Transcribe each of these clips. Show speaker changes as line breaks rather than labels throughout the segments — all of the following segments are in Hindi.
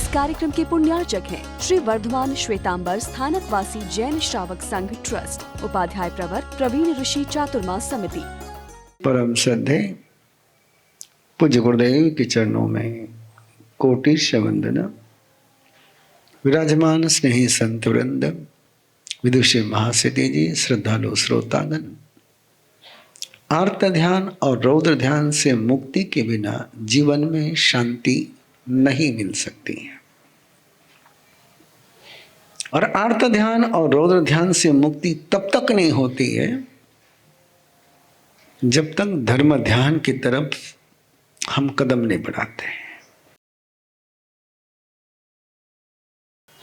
कार्यक्रम के पुण्यार्चक हैं श्री वर्धमान श्वेतांबर स्थानक वासी जैन श्रावक संघ ट्रस्ट, उपाध्याय प्रवर प्रवीण ऋषि चातुर्मास समिति।
परम श्रद्धे पूज्य गुरुदेव के चरणों में कोटि वंदना। विराजमान स्नेही संत वृंद, विदुषी महासिद्धि जी, श्रद्धालु श्रोतागण, आर्त ध्यान और रौद्र ध्यान से मुक्ति के बिना जीवन में शांति नहीं मिल सकती है। और आर्त ध्यान और रौद्र ध्यान से मुक्ति तब तक नहीं होती है जब तक धर्म ध्यान की तरफ हम कदम नहीं बढ़ाते हैं।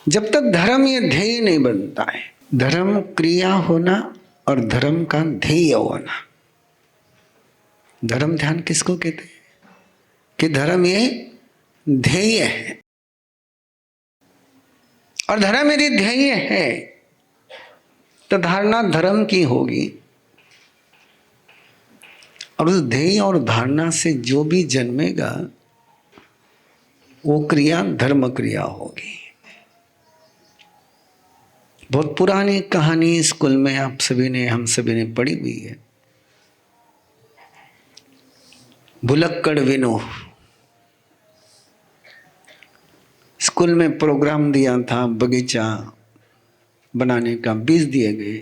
जब तक धर्म ये ध्येय नहीं बनता है। धर्म क्रिया होना और धर्म का ध्येय होना। धर्म ध्यान किसको कहते हैं? कि धर्म ये ध्येय है, और धर्म यदि ध्येय है तो धारणा धर्म की होगी, और उस ध्येय और धारणा से जो भी जन्मेगा वो क्रिया धर्म क्रिया होगी। बहुत पुरानी कहानी स्कूल में हम सभी ने पढ़ी हुई है। भुलक्कड़ विनो। स्कूल में प्रोग्राम दिया था, बगीचा बनाने का, बीज दिए गए,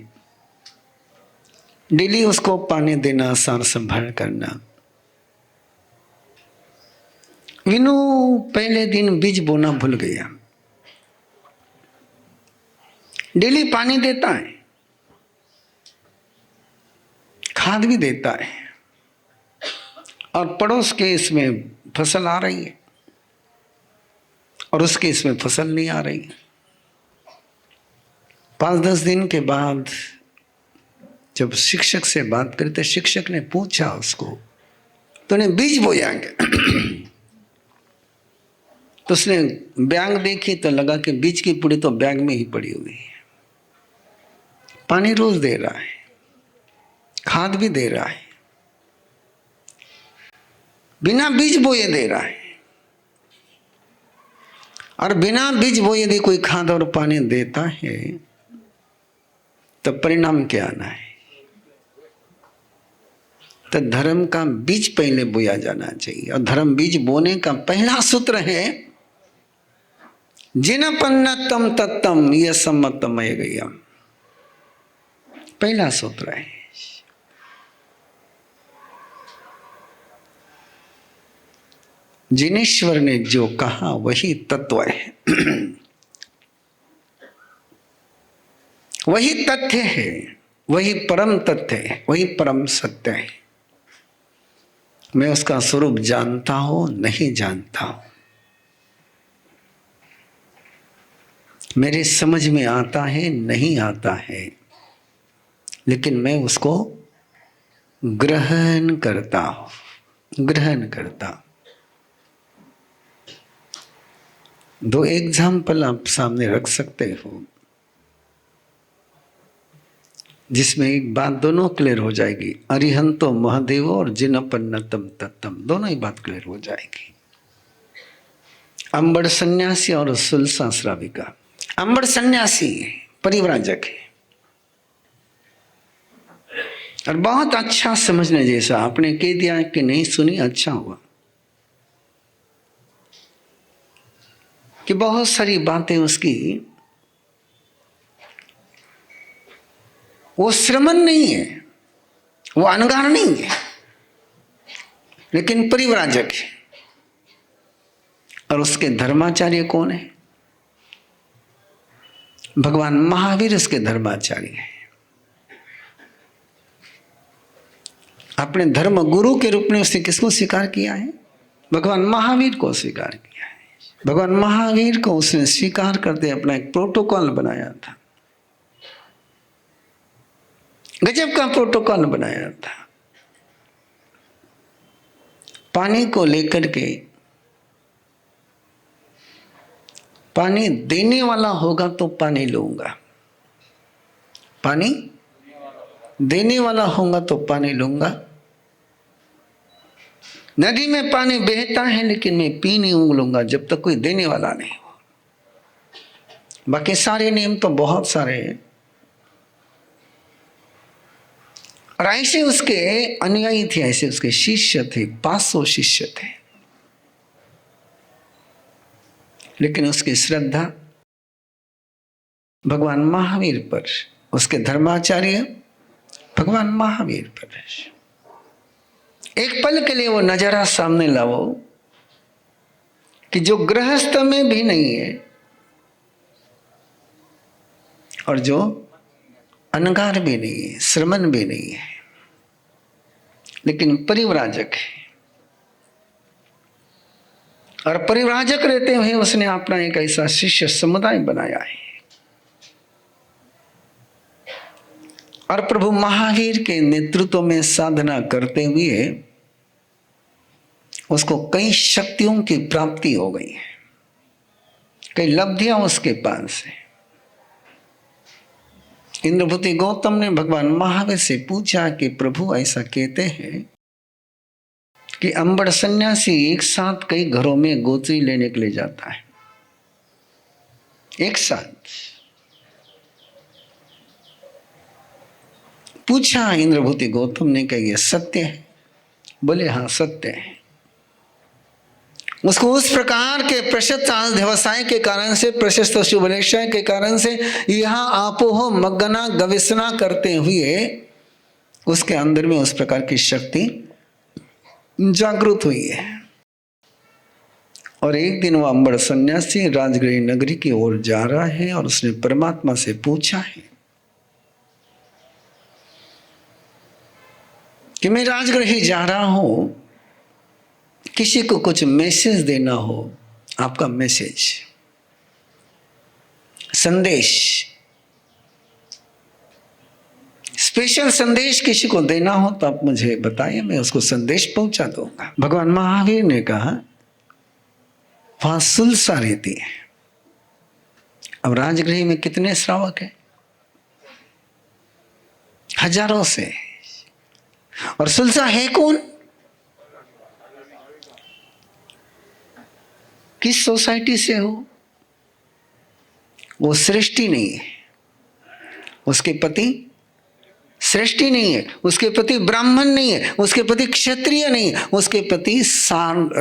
डेली उसको पानी देना, सार संभाल करना। विनू पहले दिन बीज बोना भूल गया। डेली पानी देता है, खाद भी देता है, और पड़ोस के इसमें फसल आ रही है और उसके इसमें फसल नहीं आ रही। 5-10 दिन के बाद जब शिक्षक से बात करी तो शिक्षक ने पूछा उसको, तूने बीज बोया क्या? तो उसने बैग देखी तो लगा कि बीज की पुड़ी तो बैग में ही पड़ी हुई है। पानी रोज दे रहा है, खाद भी दे रहा है, बिना बीज बोए दे रहा है। और बिना बीज बोए यदि कोई खाद और पानी देता है तो परिणाम क्या आना है? तो धर्म का बीज पहले बोया जाना चाहिए। और धर्म बीज बोने का पहला सूत्र है जिनपन्नतम तत्तम ये सम्मतमय गयम। पहला सूत्र है। जिनेश्वर ने जो कहा वही तत्व है, वही तथ्य है, वही परम तथ्य है, वही परम सत्य है। मैं उसका स्वरूप जानता हूं, नहीं जानता हूं, मेरे समझ में आता है, नहीं आता है, लेकिन मैं उसको ग्रहण करता हूं, ग्रहण करता हूं। 2 एग्जाम्पल आप सामने रख सकते हो जिसमें एक बात दोनों क्लियर हो जाएगी। अरिहंतो महादेव और जिनपन्नतम तत्तम, दोनों ही बात क्लियर हो जाएगी। अंबड़ सन्यासी और सुलसा श्राविका। अंबड़ सन्यासी परिव्राजक है और बहुत अच्छा समझने जैसा। आपने कह दिया कि नहीं सुनी, अच्छा हुआ कि बहुत सारी बातें उसकी वो श्रमण नहीं है, वो अनगार नहीं है, लेकिन परिव्राजक है। और उसके धर्माचार्य कौन है? भगवान महावीर उसके धर्माचार्य है। अपने धर्म गुरु के रूप में उसने किसको स्वीकार किया है? भगवान महावीर को स्वीकार किया है। भगवान महावीर को उसने स्वीकार करते अपना एक प्रोटोकॉल बनाया था। गजब का प्रोटोकॉल बनाया था। पानी को लेकर के, पानी देने वाला होगा तो पानी लूंगा, पानी देने वाला होगा तो पानी लूंगा। नदी में पानी बहता है लेकिन मैं पी नहीं उंगलूंगा जब तक कोई देने वाला नहीं हो। बाकी सारे नियम तो बहुत सारे हैं। और ऐसे उसके अनुयायी थे, ऐसे उसके शिष्य थे, 500 शिष्य थे। लेकिन उसकी श्रद्धा भगवान महावीर पर, उसके धर्माचार्य भगवान महावीर पर। एक पल के लिए वो नजारा सामने लाओ कि जो गृहस्थ में भी नहीं है और जो अनगार भी नहीं है, श्रमण भी नहीं है, लेकिन परिव्राजक है। और परिव्राजक रहते हुए उसने अपना एक ऐसा शिष्य समुदाय बनाया है। और प्रभु महावीर के नेतृत्व में साधना करते हुए उसको कई शक्तियों की प्राप्ति हो गई है, कई लब्धियां उसके पास है। इंद्रभूति गौतम ने भगवान महावीर से पूछा कि प्रभु ऐसा कहते हैं कि अंबड़ सन्यासी एक साथ कई घरों में गोत्री लेने के लिए जाता है, एक साथ। पूछा इंद्रभूति गौतम ने कि यह सत्य है? बोले हाँ सत्य है। उसको उस प्रकार के प्रशस्त व्यवसाय के कारण से, प्रशस्त शुभलेक्षय के कारण से यहां आपोह मग्गना गवेषणा करते हुए उसके अंदर में उस प्रकार की शक्ति जागृत हुई है। और एक दिन वह अंबड़ सन्यासी राजगृह नगरी की ओर जा रहा है और उसने परमात्मा से पूछा है कि मैं राजगृह जा रहा हूं, किसी को कुछ मैसेज देना हो, आपका मैसेज, संदेश, स्पेशल संदेश किसी को देना हो तो आप मुझे बताइए, मैं उसको संदेश पहुंचा दूंगा। भगवान महावीर ने कहा वहां सुलसा रहती है। अब राजगृह में कितने श्रावक हैं? हजारों से। और सुलसा है कौन? किस सोसाइटी से हो? वो सृष्टि नहीं है, उसके पति सृष्टि नहीं है, उसके पति ब्राह्मण नहीं है, उसके पति क्षत्रिय नहीं है, उसके पति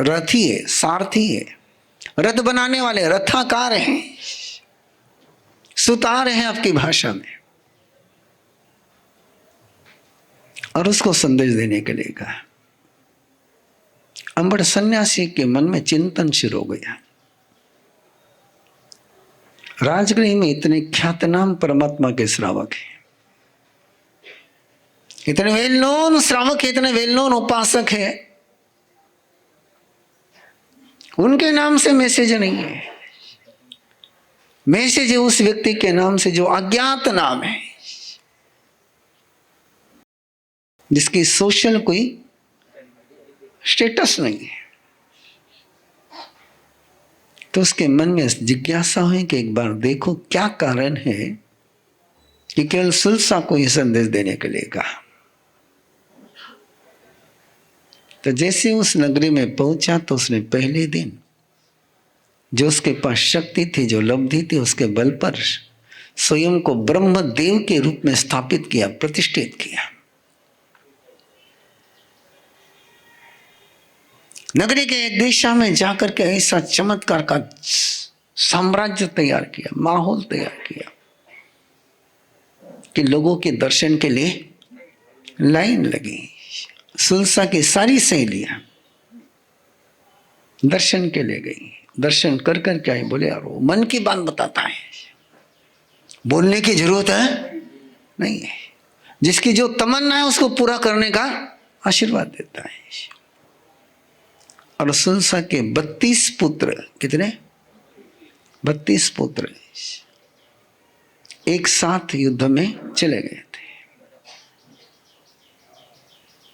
रथी है, सारथी है, रथ बनाने वाले रथाकार हैं, सुतार हैं आपकी भाषा में। और उसको संदेश देने के लिए कहा। अंबड़ सन्यासी के मन में चिंतन शुरू हो गया। राजगृह में इतने ख्यातनाम परमात्मा के श्रावक हैं, इतने वेल नोन श्रावक है, इतने वेल नोन उपासक है, उनके नाम से मैसेज नहीं है। मैसेज है उस व्यक्ति के नाम से जो अज्ञात नाम है, जिसकी सोशल कोई स्टेटस नहीं है। तो उसके मन में जिज्ञासा हुई कि एक बार देखो क्या कारण है कि केवल सुलसा को ही संदेश देने के लिए कहा। तो जैसे उस नगरी में पहुंचा तो उसने पहले दिन जो उसके पास शक्ति थी, जो लब्धि थी, उसके बल पर स्वयं को ब्रह्म देव के रूप में स्थापित किया, प्रतिष्ठित किया। नगरी के एक दिशा में जाकर के ऐसा चमत्कार का साम्राज्य तैयार किया, माहौल तैयार किया कि लोगों के दर्शन के लिए लाइन लगी। सुलसा की सारी सहेलियां दर्शन के लिए गई। दर्शन कर कर क्या है? बोले यार वो मन की बात बताता है, बोलने की जरूरत है नहीं है, जिसकी जो तमन्ना है उसको पूरा करने का आशीर्वाद देता है। और सुलसा के 32 पुत्र, कितने? 32 पुत्र एक साथ युद्ध में चले गए थे।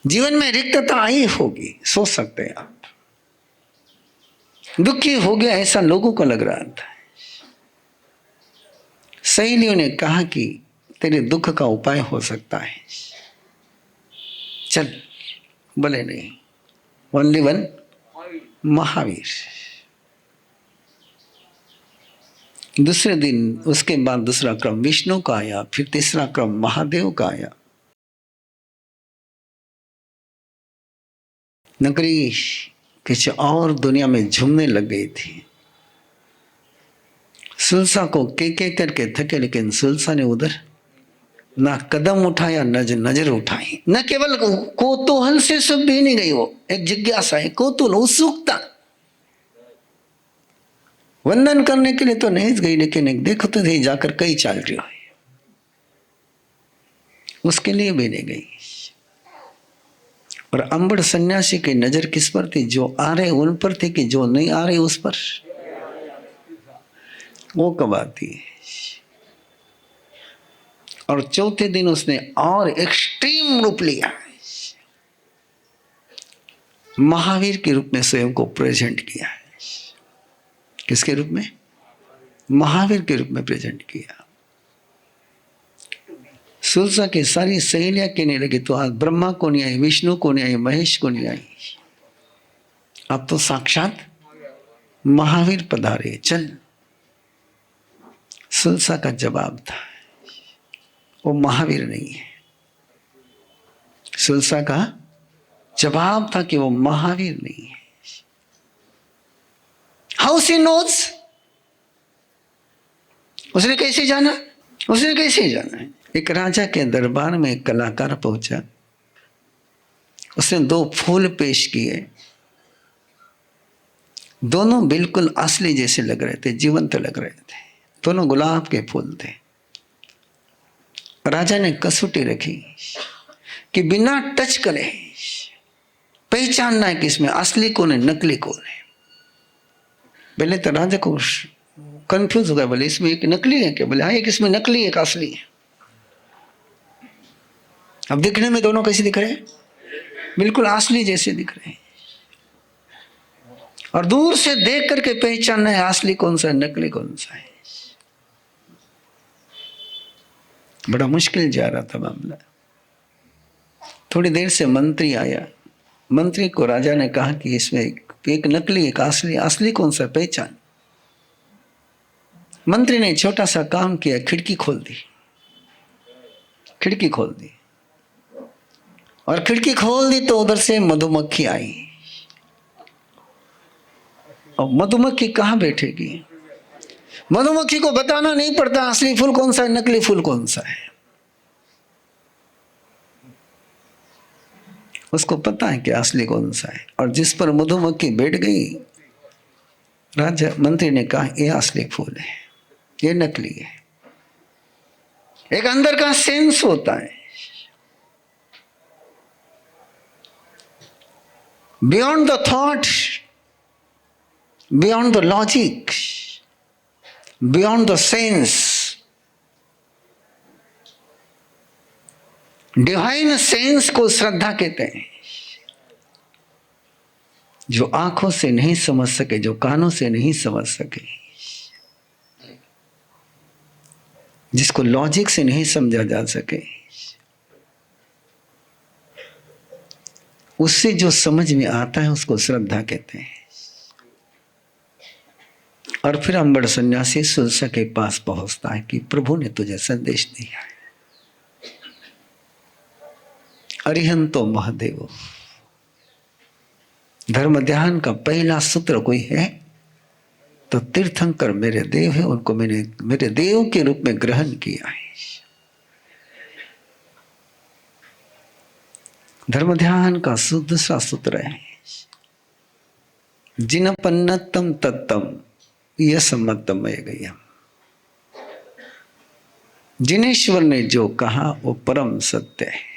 जीवन में रिक्तता आई होगी, सोच सकते हैं आप। दुखी हो गया ऐसा लोगों को लग रहा था। सहेलियों ने कहा कि तेरे दुख का उपाय हो सकता है, चल। बोले नहीं, ओनली वन महावीर। दूसरे दिन उसके बाद दूसरा क्रम विष्णु का आया, फिर तीसरा क्रम महादेव का आया। नगरी किसी और दुनिया में झूमने लग गई थी। सुलसा को के करके थके, लेकिन सुलसा ने उधर ना कदम उठाया न नजर उठाई। न केवल कौतूहल से सब भी नहीं गई, वो एक जिज्ञासा है, कौतूहल, उत्सुकता। वंदन करने के लिए तो नहीं गई, लेकिन एक देखो तो सही जाकर कहीं चल रही हो, उसके लिए भी नहीं गई। और अंबड़ सन्यासी की नजर किस पर थी? जो आ रहे उन पर थी कि जो नहीं आ रहे उस पर? वो कब आती है? और चौथे दिन उसने और एक्सट्रीम रूप लिया, महावीर के रूप में स्वयं को प्रेजेंट किया। किसके रूप में? महावीर के रूप में प्रेजेंट किया। सुलसा की सारी सहेलियां कहने लगी तो आज ब्रह्मा को नहीं आई, विष्णु को नहीं आई, महेश को नहीं आई, अब तो साक्षात महावीर पधारे, चल। सुलसा का जवाब था वो महावीर नहीं है। सुलसा का जवाब था कि वो महावीर नहीं है। How she knows? उसने कैसे जाना? उसने कैसे जाना? एक राजा के दरबार में एक कलाकार पहुंचा, उसने 2 फूल पेश किए, दोनों बिल्कुल असली जैसे लग रहे थे, जीवंत लग रहे थे, दोनों गुलाब के फूल थे। राजा ने कसौटी रखी कि बिना टच करे पहचानना है कि इसमें असली कौन है, नकली कौन है। पहले तो राजा को कंफ्यूज हो गया, बोले इसमें एक नकली है क्या? बोले हाँ, एक इसमें नकली एक असली है। अब दिखने में दोनों कैसे दिख रहे हैं? बिल्कुल असली जैसे दिख रहे हैं। और दूर से देख करके पहचानना है असली कौन सा है, नकली कौन सा है। बड़ा मुश्किल जा रहा था मामला। थोड़ी देर से मंत्री आया। मंत्री को राजा ने कहा कि इसमें एक नकली एक असली, असली कौन सा पहचान। मंत्री ने छोटा सा काम किया, खिड़की खोल दी। खिड़की खोल दी और खिड़की खोल दी तो उधर से मधुमक्खी आई। और मधुमक्खी कहाँ बैठेगी? मधुमक्खी को बताना नहीं पड़ता असली फूल कौन सा है, नकली फूल कौन सा है। उसको पता है कि असली कौन सा है। और जिस पर मधुमक्खी बैठ गई, राजा मंत्री ने कहा यह असली फूल है, ये नकली है। एक अंदर का सेंस होता है, beyond the thought, beyond the logic, beyond the sense. Divine sense को श्रद्धा कहते हैं। जो आंखों से नहीं समझ सके, जो कानों से नहीं समझ सके, जिसको लॉजिक से नहीं समझा जा सके, उससे जो समझ में आता है उसको श्रद्धा कहते हैं। और फिर अंबड़ सन्यासी सुलसा के पास पहुंचता है कि प्रभु ने तुझे संदेश दिया है। अरिहंतो महादेव। धर्म ध्यान का पहला सूत्र कोई है तो तीर्थंकर मेरे देव है, उनको मैंने मेरे देव के रूप में ग्रहण किया है। धर्म ध्यान का दूसरा सूत्र है जिनपन्नतम तत्तम यसमतम गयम। जिनेश्वर ने जो कहा वो परम सत्य है।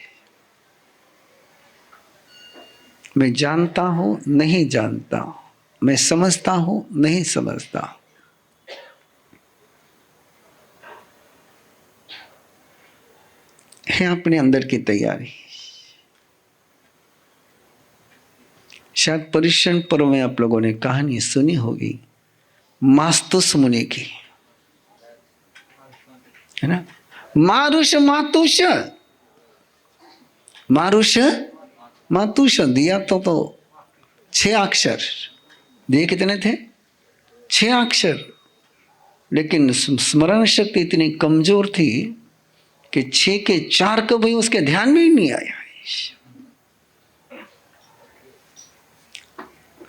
मैं जानता हूं नहीं जानता हूं, मैं समझता हूं नहीं समझता हूं। है अपने अंदर की तैयारी। शायद परिश्रम पर्व में आप लोगों ने कहानी सुनी होगी मास्तुस मुनि की, है ना। मारुष मातुष, मारुष मातुष दिया तो 6 अक्षर दिए। कितने थे? 6 अक्षर। लेकिन स्मरण शक्ति इतनी कमजोर थी कि 6 के 4 कभी उसके ध्यान में ही नहीं आया।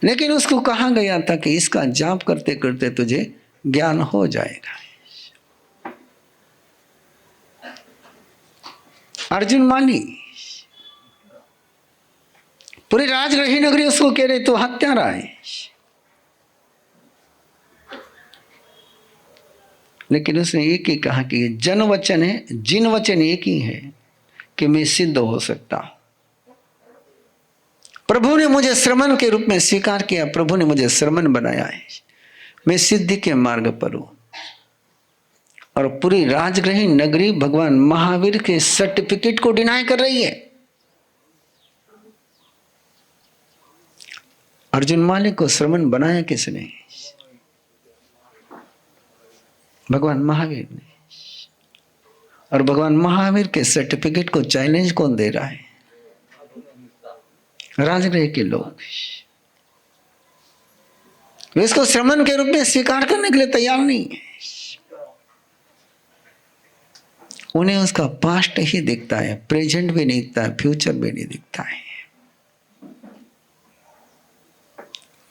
लेकिन उसको कहा गया था कि इसका जाप करते करते तुझे ज्ञान हो जाएगा। अर्जुन मानी, पूरी राजगृही नगरी उसको कह रहे तो हत्यारा है, लेकिन उसने एक ही कहा कि जन वचन है, जिन वचन एक ही है कि मैं सिद्ध हो सकता हूं। प्रभु ने मुझे श्रमण के रूप में स्वीकार किया, प्रभु ने मुझे श्रमण बनाया है, मैं सिद्धि के मार्ग पर हूं। और पूरी राजगृही नगरी भगवान महावीर के सर्टिफिकेट को डिनाई कर रही है। अर्जुन मालिक को श्रमण बनाया किसने? भगवान महावीर ने। और भगवान महावीर के सर्टिफिकेट को चैलेंज कौन दे रहा है? राजगृह के लोग। वे इसको श्रमण के रूप में स्वीकार करने के लिए तैयार नहीं है। उन्हें उसका पास्ट ही दिखता है, प्रेजेंट भी नहीं दिखता है, फ्यूचर भी नहीं दिखता है।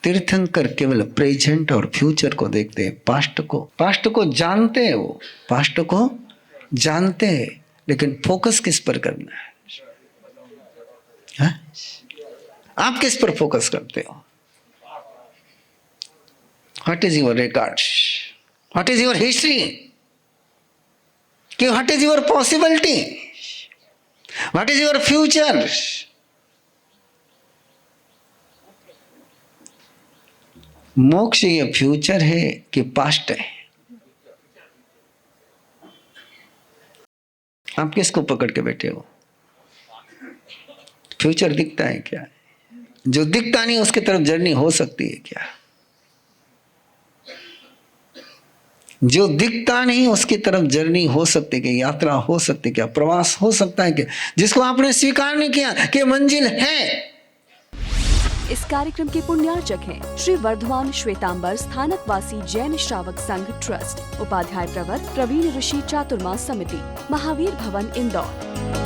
तीर्थंकर केवल प्रेजेंट और फ्यूचर को देखते हैं, पास्ट को जानते हैं, वो पास्ट को जानते हैं, लेकिन फोकस किस पर करना है? आप किस पर फोकस करते हो? What is your records? What is your history? कि what is your possibility? What is your future? मोक्ष ये फ्यूचर है कि पास्ट है? आप किसको पकड़ के बैठे हो? फ्यूचर दिखता है क्या? जो दिखता नहीं उसकी तरफ जर्नी हो सकती है क्या? जो दिखता नहीं उसकी तरफ जर्नी हो सकती है क्या? यात्रा हो सकती है क्या? प्रवास हो सकता है क्या? जिसको आपने स्वीकार नहीं किया कि मंजिल है।
इस कार्यक्रम के पुण्यार्चक हैं श्री वर्धमान श्वेतांबर स्थानकवासी जैन श्रावक संघ ट्रस्ट, उपाध्याय प्रवर प्रवीण ऋषि चातुर्मास समिति, महावीर भवन, इंदौर।